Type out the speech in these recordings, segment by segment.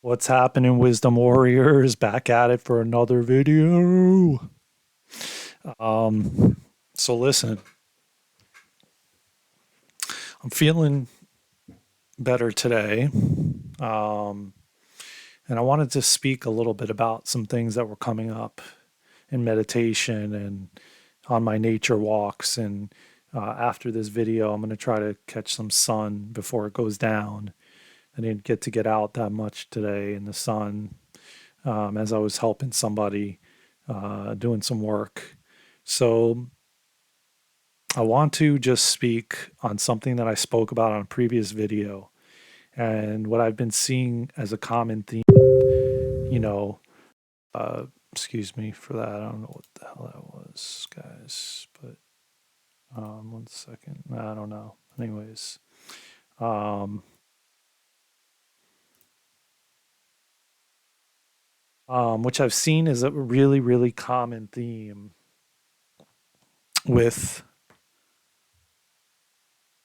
What's happening, Wisdom Warriors? Back at it for another video. Um, so listen, I'm feeling better today. Um, and I wanted to speak a little bit about some things that were coming up in meditation and on my nature walks. And after this video, I'm going to try to catch some sun before it goes down. I didn't get out that much today in the sun as I was helping somebody doing some work. So I want to just speak on something that I spoke about on a previous video and what I've been seeing as a common theme. You know, uh, excuse me for that. I don't know what the hell that was, guys, but 1 second. I don't know. Anyways, um, which I've seen is a really, really common theme with,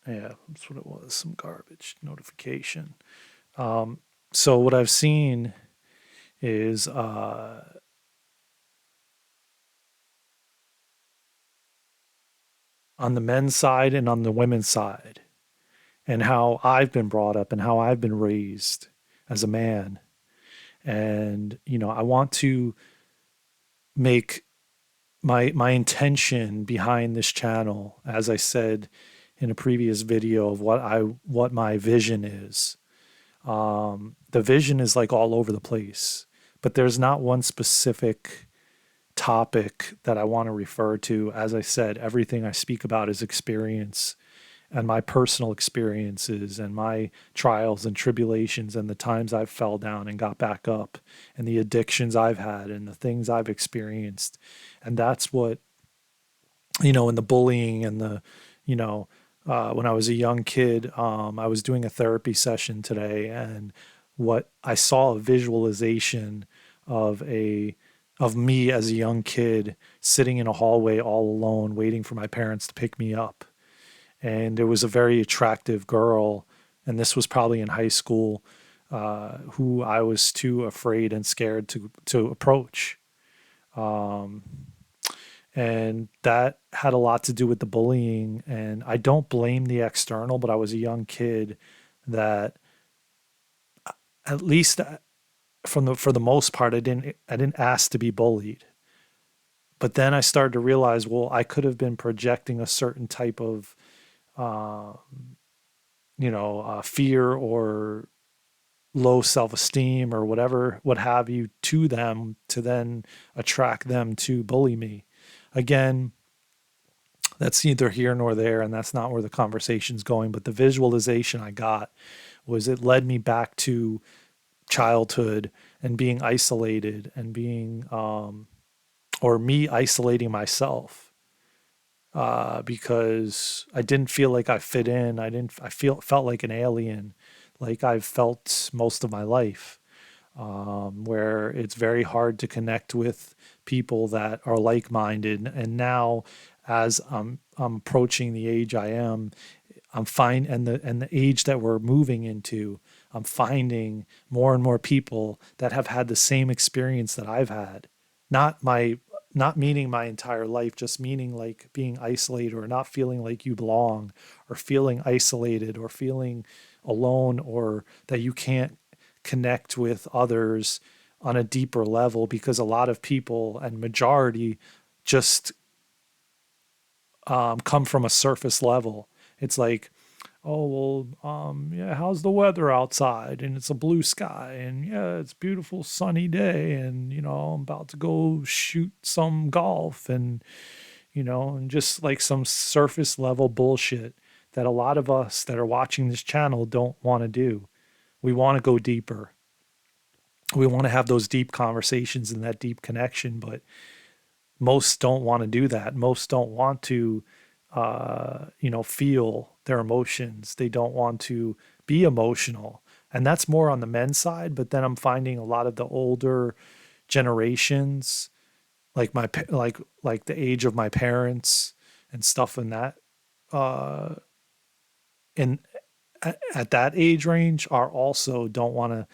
yeah, that's what it was, some garbage notification. Um, so what I've seen is on the men's side and on the women's side, and how I've been brought up and how I've been raised as a man. And I want to make my intention behind this channel, as I said in a previous video, of what my vision is. The vision is like all over the place, but there's not one specific topic that I want to refer to. As I said, everything I speak about is experience and my personal experiences and my trials and tribulations and the times I've fell down and got back up and the addictions I've had and the things I've experienced. And that's what, and the bullying and when I was a young kid, I was doing a therapy session today, and what I saw a visualization of of me as a young kid sitting in a hallway all alone, waiting for my parents to pick me up. And there was a very attractive girl, and this was probably in high school, who I was too afraid and scared to approach. Um, and that had a lot to do with the bullying. And I don't blame the external, but I was a young kid that, at least for the most part, I didn't ask to be bullied. But then I started to realize, well, I could have been projecting a certain type of uh, fear or low self-esteem or whatever, what have you, to them, to then attract them to bully me. Again, that's neither here nor there, and that's not where the conversation's going. But the visualization I got was, it led me back to childhood and being isolated and being, or me isolating myself, because I didn't feel like I fit in. I felt like an alien, like I've felt most of my life, where it's very hard to connect with people that are like-minded. And now, as I'm approaching the age I am, I'm fine, and the age that we're moving into, I'm finding more and more people that have had the same experience that I've had. Not my not meaning my entire life, just meaning like being isolated or not feeling like you belong, or feeling isolated or feeling alone, or that you can't connect with others on a deeper level, because a lot of people, and majority, just come from a surface level. It's like, oh, well, yeah, how's the weather outside? And it's a blue sky, and yeah, it's a beautiful sunny day, and I'm about to go shoot some golf, and just like some surface level bullshit that a lot of us that are watching this channel don't want to do. We want to go deeper. We want to have those deep conversations and that deep connection, but most don't want to do that. Most don't want to, feel their emotions. They don't want to be emotional. And that's more on the men's side. But then I'm finding a lot of the older generations, like like the age of my parents and stuff in that, uh, in at that age range, are also don't want to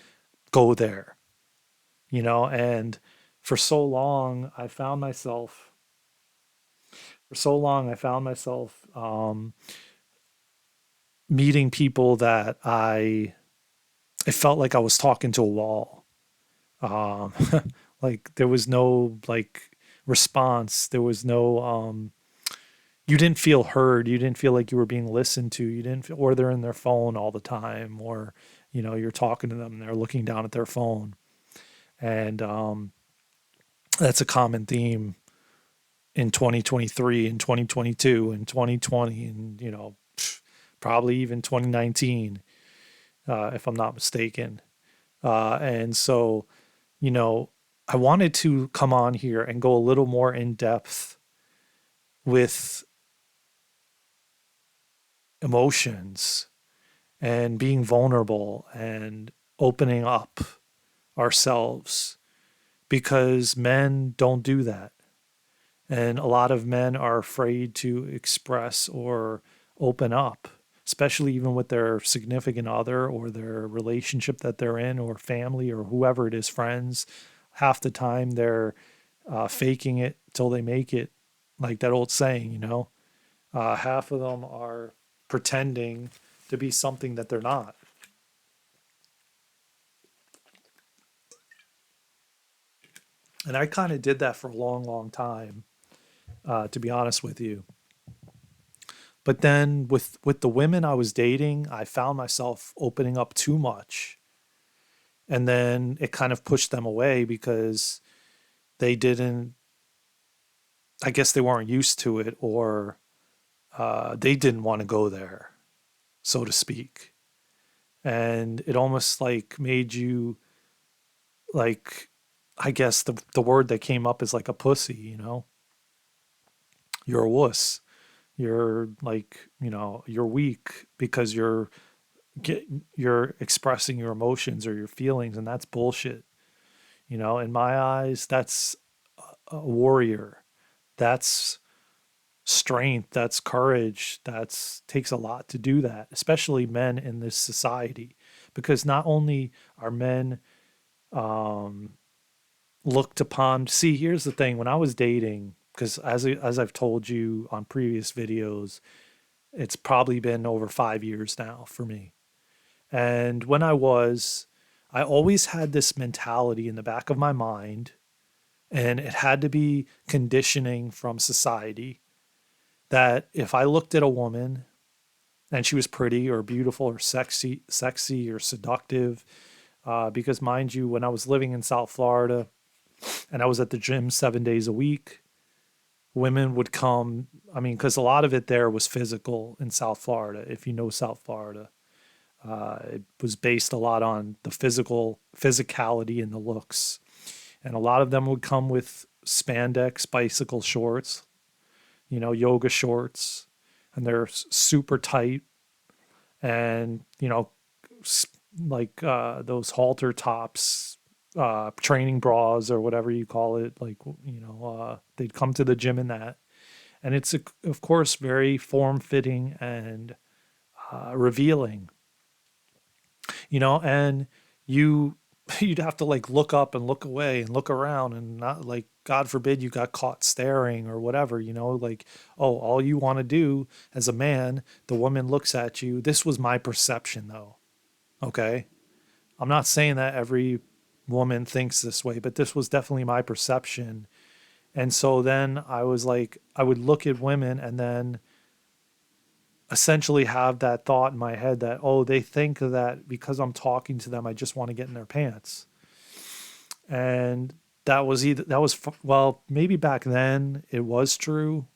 go there, and for so long I found myself for so long I found myself meeting people that I felt like I was talking to a wall. Um, like there was no like response. There was no you didn't feel heard. You didn't feel like you were being listened to. You didn't feel, or they're in their phone all the time, or you're talking to them and they're looking down at their phone. And that's a common theme in 2023 and 2022 and 2020 and probably even 2019, if I'm not mistaken. And so, you know, I wanted to come on here and go a little more in depth with emotions and being vulnerable and opening up ourselves, because men don't do that. And a lot of men are afraid to express or open up, especially even with their significant other or their relationship that they're in, or family, or whoever it is, friends. Half the time they're faking it till they make it, like that old saying, half of them are pretending to be something that they're not. And I kind of did that for a long, long time, to be honest with you. But then with the women I was dating, I found myself opening up too much, and then it kind of pushed them away because they didn't. I guess they weren't used to it, or they didn't want to go there, so to speak. And it almost like made you like, I guess the word that came up is like a pussy. You're a wuss. You're like, you're weak because get you're expressing your emotions or your feelings, and that's bullshit. In my eyes, that's a warrior. That's strength. That's courage. That's takes a lot to do that, especially men in this society, because not only are men um, looked upon. See, here's the thing: when I was dating, because as I've told you on previous videos, it's probably been over 5 years now for me. And when I always had this mentality in the back of my mind, and it had to be conditioning from society, that if I looked at a woman and she was pretty or beautiful or sexy or seductive, because mind you, when I was living in South Florida and I was at the gym 7 days a week, women would come. I mean, because a lot of it there was physical in South Florida. If you know South Florida, it was based a lot on the physicality and the looks. And a lot of them would come with spandex bicycle shorts, yoga shorts, and they're super tight, and like those halter tops, training bras or whatever you call it. Like they'd come to the gym in that, and it's of course very form fitting and revealing, and you you'd have to like look up and look away and look around, and not like, god forbid, you got caught staring or whatever, like, oh, all you want to do as a man, the woman looks at you. This was my perception though. Okay, I'm not saying that every woman thinks this way, but this was definitely my perception. And so then I was like, I would look at women and then essentially have that thought in my head that, oh, they think that because I'm talking to them, I just want to get in their pants. And well, maybe back then it was true.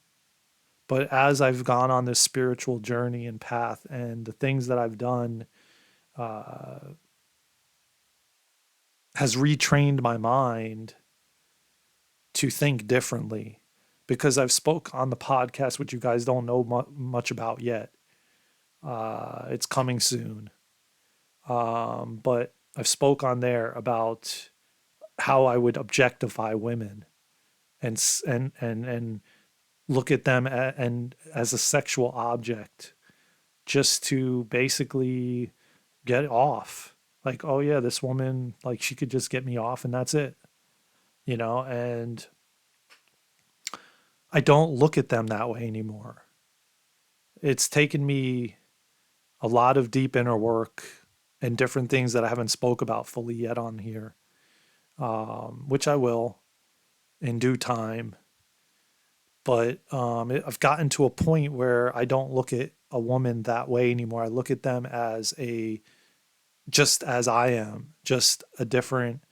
But as I've gone on this spiritual journey and path, and the things that I've done has retrained my mind to think differently, because I've spoke on the podcast, which you guys don't know much about yet. It's coming soon. But I've spoke on there about how I would objectify women and and look at them and as a sexual object, just to basically get off. Like, oh yeah, this woman, like she could just get me off and that's it, and I don't look at them that way anymore. It's taken me a lot of deep inner work and different things that I haven't spoke about fully yet on here, which I will in due time. But I've gotten to a point where I don't look at a woman that way anymore. I look at them as just as I am, just a different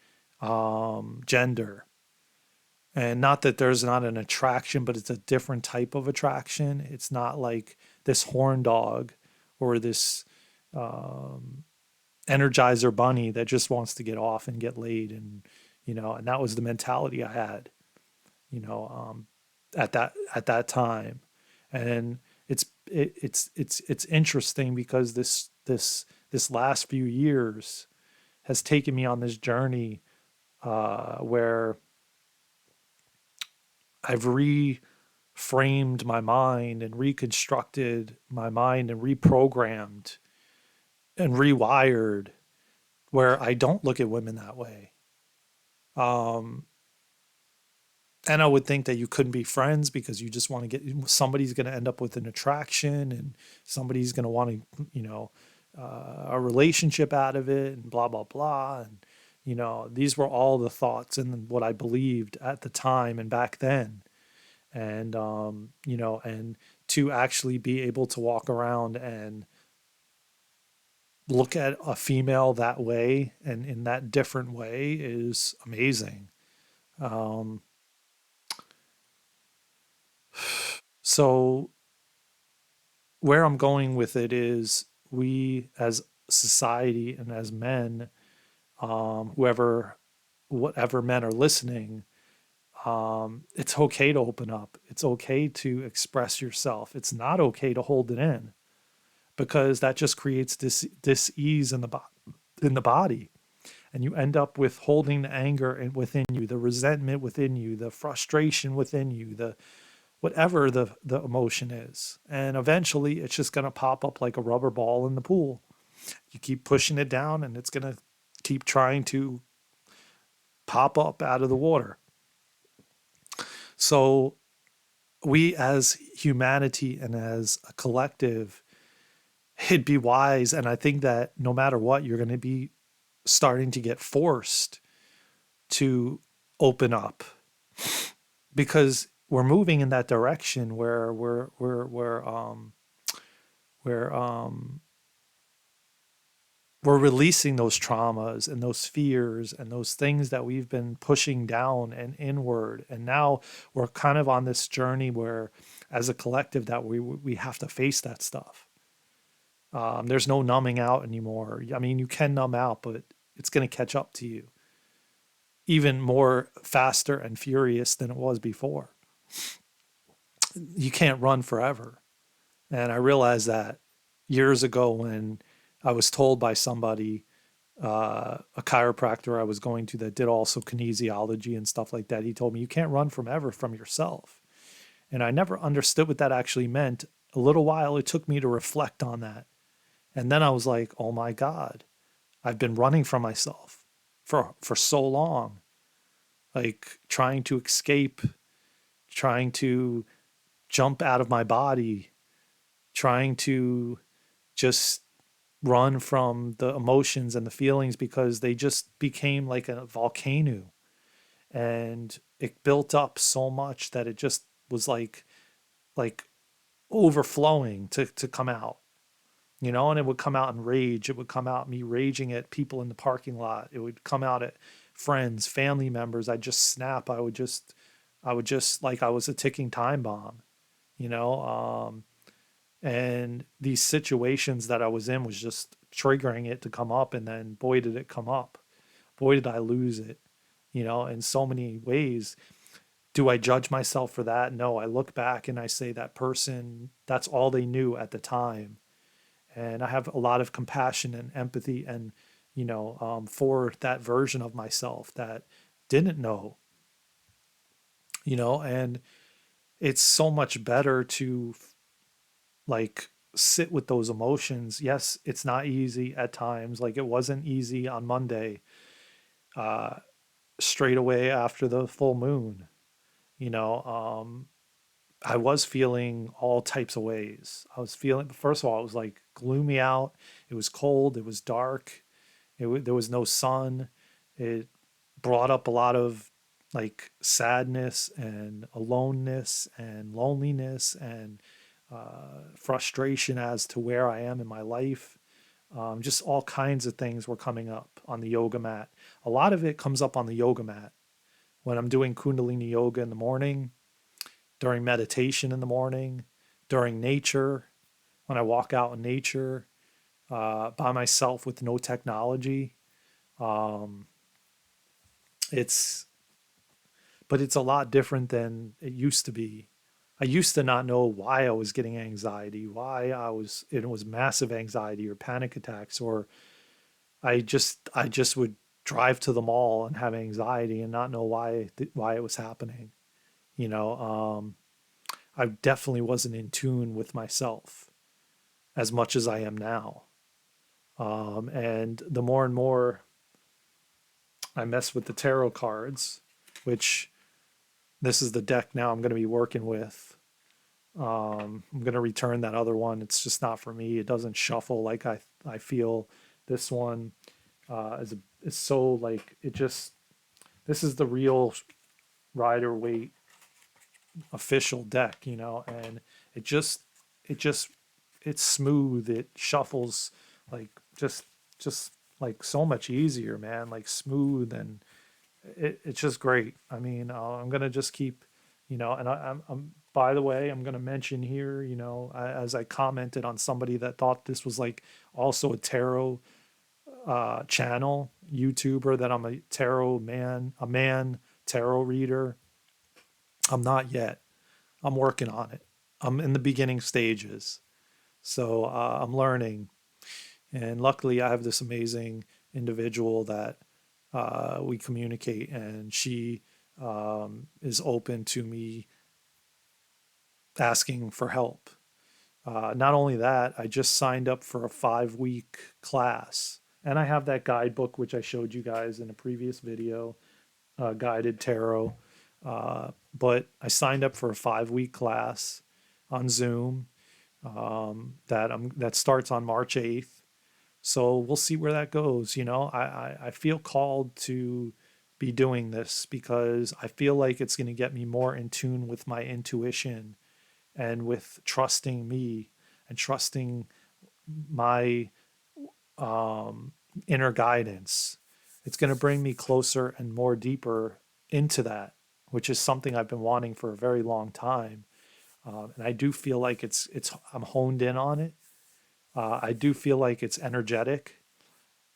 gender. And not that there's not an attraction, but it's a different type of attraction. It's not like this horn dog or this um, energizer bunny that just wants to get off and get laid. And that was the mentality I had, you know, um, at that time. And it's interesting because this last few years has taken me on this journey where I've reframed my mind and reconstructed my mind and reprogrammed and rewired where I don't look at women that way. Um, and I would think that you couldn't be friends because you just want to get somebody's going to end up with an attraction and somebody's going to want to, a relationship out of it and blah, blah, blah. And, these were all the thoughts and what I believed at the time and back then. And to actually be able to walk around and look at a female that way and in that different way is amazing. Um, so where I'm going with it is we as society and as men, whoever, whatever men are listening, it's okay to open up. It's okay to express yourself. It's not okay to hold it in because that just creates this dis-ease in the body, and you end up with holding the anger within you, the resentment within you, the frustration within you, the whatever the emotion is, and eventually it's just going to pop up like a rubber ball in the pool. You keep pushing it down, and it's going to keep trying to pop up out of the water. So we as humanity and as a collective, it'd be wise, and I think that no matter what, you're going to be starting to get forced to open up because we're moving in that direction where we're we're releasing those traumas and those fears and those things that we've been pushing down and inward, and now we're kind of on this journey where as a collective that we have to face that stuff. There's no numbing out anymore. I mean, you can numb out, but it's going to catch up to you even more faster and furious than it was before. You can't run forever. And I realized that years ago when I was told by somebody, a chiropractor I was going to that did also kinesiology and stuff like that, he told me, you can't run forever from yourself. And I never understood what that actually meant. A little while it took me to reflect on that. And then I was like, oh my God, I've been running from myself for so long, like trying to escape, trying to jump out of my body, trying to just run from the emotions and the feelings because they just became like a volcano, and it built up so much that it just was like overflowing to come out, and it would come out in rage. It would come out me raging at people in the parking lot. It would come out at friends, family members. I'd just snap. I would just like I was a ticking time bomb, you know. And these situations that I was in was just triggering it to come up, and then boy did it come up. Boy did I lose it, in so many ways. Do I judge myself for that? No, I look back and I say that person, that's all they knew at the time. And I have a lot of compassion and empathy and, for that version of myself that didn't know, and it's so much better to like sit with those emotions. Yes, it's not easy at times. Like it wasn't easy on Monday, uh, straight away after the full moon. You know, I was feeling all types of ways. I was feeling, first of all, it was like gloomy out. It was cold. It was dark. There was no sun. It brought up a lot of like sadness and aloneness and loneliness and frustration as to where I am in my life. Just all kinds of things were coming up on the yoga mat. A lot of it comes up on the yoga mat when I'm doing Kundalini yoga in the morning, during meditation in the morning, during nature, when I walk out in nature by myself with no technology. Um, it's but it's a lot different than it used to be. I used to not know why I was getting anxiety, why it was massive anxiety or panic attacks, or I just would drive to the mall and have anxiety and not know why it was happening. You know, I definitely wasn't in tune with myself as much as I am now. And the more and more I mess with the tarot cards, which this is the deck now I'm going to be working with. I'm going to return that other one. It's just not for me. It doesn't shuffle like I feel this one is so like it just this is the real Rider Waite official deck, you know, and it just it just it's smooth. It shuffles like just just like so much easier, man. Like smooth and it's just great. I mean, I'm gonna just keep, you know, and I'm by the way, I'm gonna mention here, you know, as I commented on somebody that thought this was like also a tarot channel YouTuber that I'm a tarot man, a man tarot reader. I'm not yet. I'm working on it. I'm in the beginning stages, so I'm learning. And luckily, I have this amazing individual that we communicate, and she is open to me asking for help. Not only that, I just signed up for a 5 week class, and I have that guidebook which I showed you guys in a previous video, guided tarot. But I signed up for a 5 week class on Zoom that starts on March 8th. So we'll see where that goes. You know, I feel called to be doing this because I feel like it's going to get me more in tune with my intuition and with trusting me and trusting my inner guidance. It's going to bring me closer and more deeper into that, which is something I've been wanting for a very long time. And I do feel like I'm honed in on it. I do feel like it's energetic.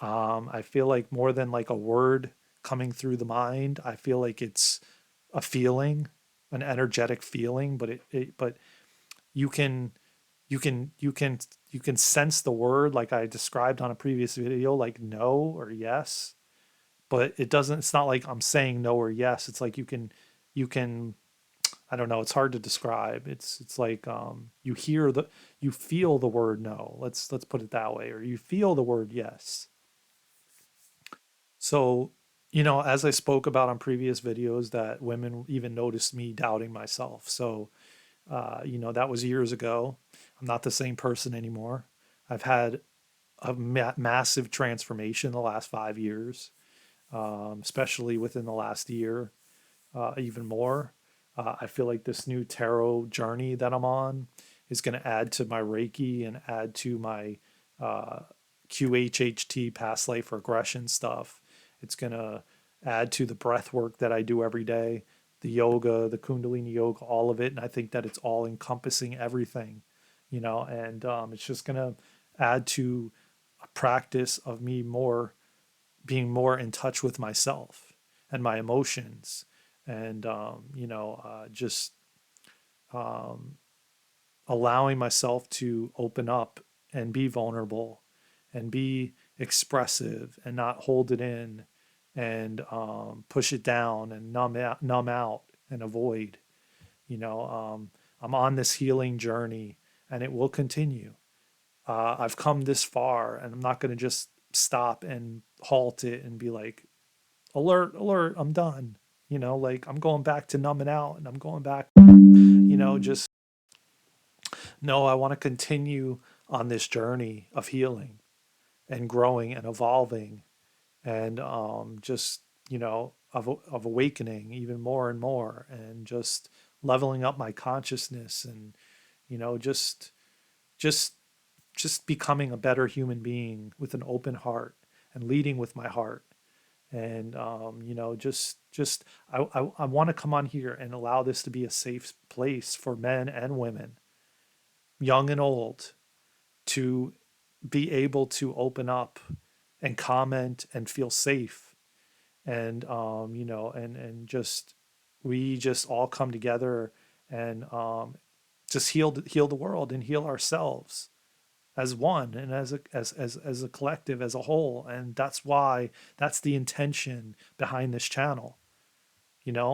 I feel like more than like a word coming through the mind, I feel like it's a feeling, an energetic feeling, but you can you can you can you can sense the word like I described on a previous video, like no or yes, but it's not like I'm saying no or yes. It's like you can I don't know, it's hard to describe. It's like you feel the word no. Let's put it that way, or you feel the word yes. So, you know, as I spoke about on previous videos, that women even noticed me doubting myself. So, you know, that was years ago. I'm not the same person anymore. I've had a massive transformation in the last 5 years, especially within the last year, even more. I feel like this new tarot journey that I'm on is going to add to my Reiki and add to my uh, QHHT past life regression stuff. It's going to add to the breath work that I do every day, the yoga, the Kundalini yoga, all of it. And I think that it's all encompassing everything, you know, and it's just going to add to a practice of me more being more in touch with myself and my emotions and you know just um, allowing myself to open up and be vulnerable and be expressive and not hold it in and push it down and numb out and avoid. You know, I'm on this healing journey and it will continue. I've come this far, and I'm not going to just stop and halt it and be like, alert, alert, I'm done. Like I'm going back to numbing out, and I'm going back, just no, I want to continue on this journey of healing and growing and evolving, and just, of awakening even more and more, and just leveling up my consciousness, and, just, just, just becoming a better human being with an open heart and leading with my heart. And, I want to come on here and allow this to be a safe place for men and women, young and old, to be able to open up and comment and feel safe, and, and just, we just all come together, and, just heal the world and heal ourselves as one, and as a collective, as a whole. And that's the intention behind this channel,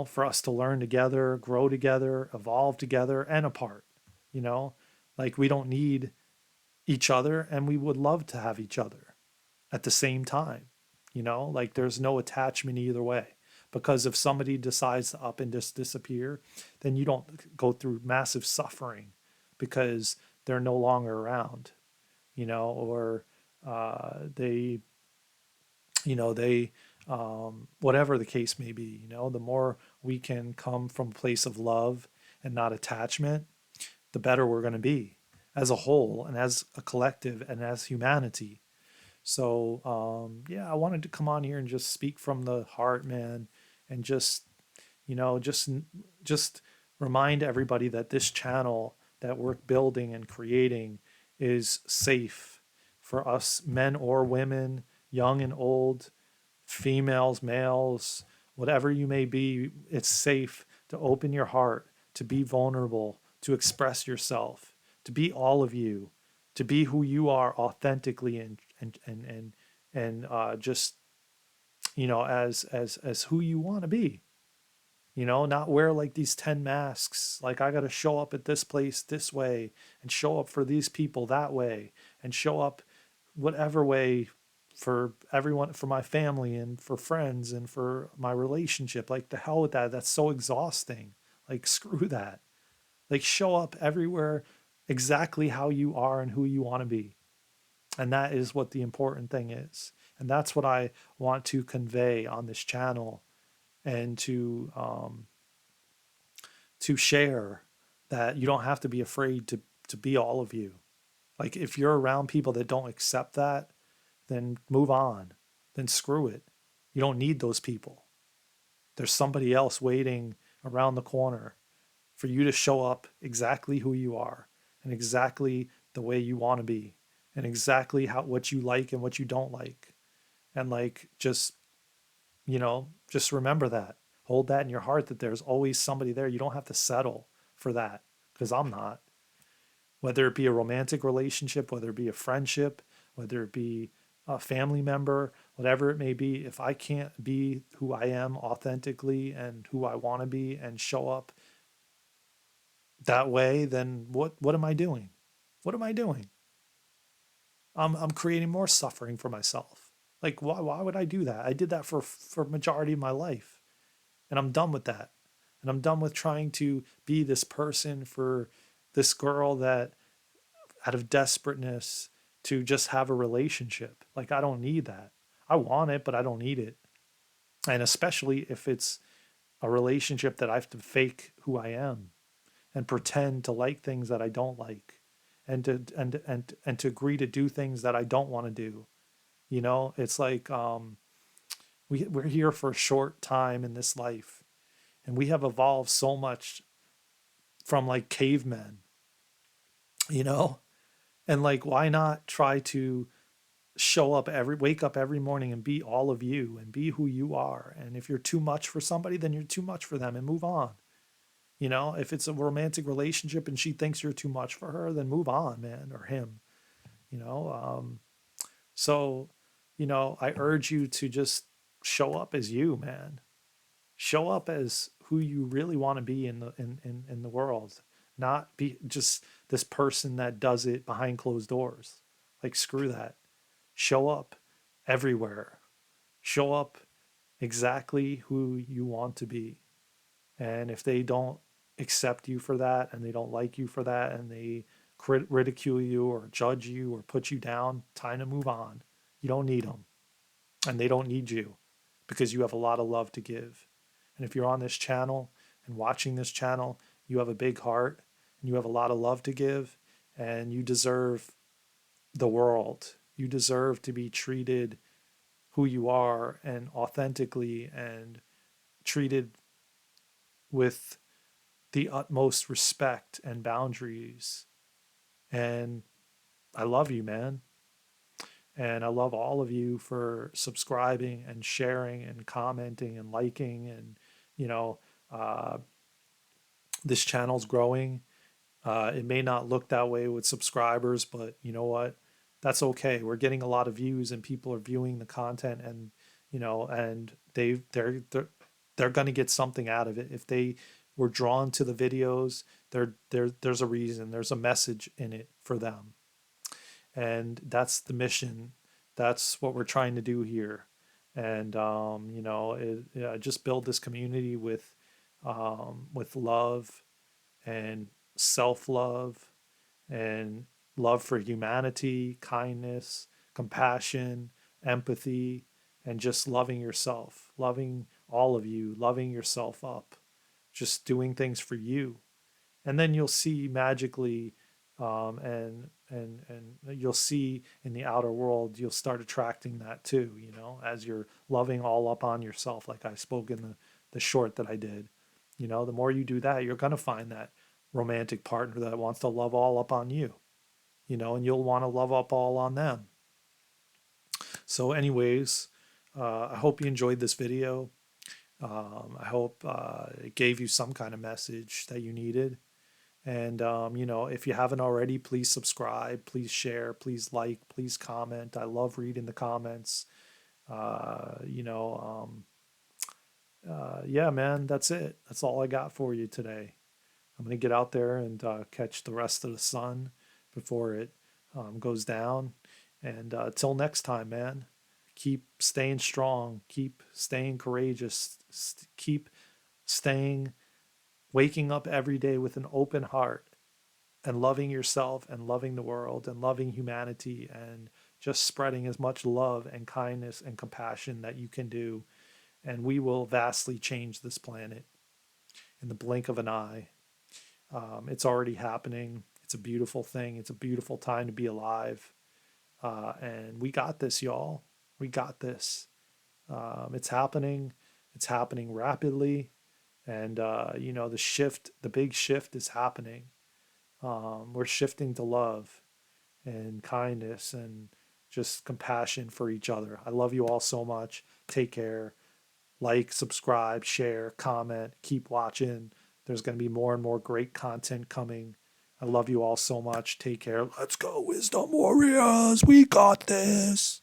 for us to learn together, grow together, evolve together, and apart. you know like, we don't need each other, and we would love to have each other at the same time. Like, there's no attachment either way, because if somebody decides to up and just disappear, then you don't go through massive suffering because they're no longer around, or they, they, whatever the case may be. The more we can come from a place of love and not attachment, the better we're going to be as a whole, and as a collective, and as humanity. So, yeah, I wanted to come on here and just speak from the heart, man, and just, you know, just just remind everybody that this channel that we're building and creating is safe for us, men or women, young and old, females, males, whatever you may be. It's safe to open your heart, to be vulnerable, to express yourself, to be all of you, to be who you are authentically, and just, as who you want to be. Not wear like these 10 masks. Like, I got to show up at this place this way, and show up for these people that way, and show up whatever way for everyone, for my family and for friends and for my relationship. Like, the hell with that. That's so exhausting. Like, screw that. Like, show up everywhere exactly how you are and who you want to be. And that is what the important thing is. And that's what I want to convey on this channel, and to share, that you don't have to be afraid to be all of you. Like, if you're around people that don't accept that, then move on. Then screw it. You don't need those people. There's somebody else waiting around the corner for you to show up exactly who you are, and exactly the way you want to be, and exactly what you like and what you don't like. And, like, just remember that. Hold that in your heart, that there's always somebody there. You don't have to settle for that, because I'm not. Whether it be a romantic relationship, whether it be a friendship, whether it be a family member, whatever it may be, if I can't be who I am authentically and who I want to be, and show up that way, then what am I doing? What am I doing? I'm creating more suffering for myself. Like, why would I do that? I did that for majority of my life, and I'm done with that. And I'm done with trying to be this person for this girl, that out of desperateness, to just have a relationship. Like, I don't need that. I want it, but I don't need it. And especially if it's a relationship that I have to fake who I am, and pretend to like things that I don't like, and to agree to do things that I don't want to do. It's like, we're here for a short time in this life, and we have evolved so much from, like, cavemen, you know? And, like, why not try to wake up every morning and be all of you, and be who you are. And if you're too much for somebody, then you're too much for them, and move on. If it's a romantic relationship and she thinks you're too much for her, then move on, man, or him. you know so, I urge you to just show up as you, man. Show up as who you really want to be in the world, not be just this person that does it behind closed doors. Like, screw that. Show up everywhere. Show up exactly who you want to be. And if they don't accept you for that, and they don't like you for that, and they ridicule you or judge you or put you down, time to move on. You don't need them, and they don't need you, because you have a lot of love to give. And if you're on this channel and watching this channel, you have a big heart and you have a lot of love to give, and you deserve the world. You deserve to be treated who you are and authentically, and treated with the utmost respect and boundaries. And I love you, man. And I love all of you for subscribing and sharing and commenting and liking. And, you know, uh, this channel's growing. It may not look that way with subscribers, but you know what? That's okay. We're getting a lot of views, and people are viewing the content, and and they're going to get something out of it. If they were drawn to the videos, there's a reason. There's a message in it for them, and that's the mission. That's what we're trying to do here. And just build this community with love and self love and love for humanity, kindness, compassion, empathy, and just loving yourself, loving all of you, loving yourself up, just doing things for you. And then you'll see magically, and you'll see in the outer world, you'll start attracting that too, as you're loving all up on yourself, like I spoke in the short that I did. The more you do that, you're going to find that romantic partner that wants to love all up on you, and you'll want to love up all on them. So anyways, I hope you enjoyed this video. I hope it gave you some kind of message that you needed. And, if you haven't already, please subscribe, please share, please like, please comment. I love reading the comments. Uh, you know, yeah, man, that's it. That's all I got for you today. I'm going to get out there and catch the rest of the sun before it goes down. And till next time, man, keep staying strong, keep staying courageous, keep staying, waking up every day with an open heart, and loving yourself and loving the world and loving humanity, and just spreading as much love and kindness and compassion that you can do. And we will vastly change this planet in the blink of an eye. It's already happening. It's a beautiful thing. It's a beautiful time to be alive. And we got this, y'all. We got this. It's happening. It's happening rapidly. And, the big shift is happening. We're shifting to love and kindness and just compassion for each other. I love you all so much. Take care. Like, subscribe, share, comment, keep watching. There's going to be more and more great content coming. I love you all so much. Take care. Let's go, Wisdom Warriors. We got this.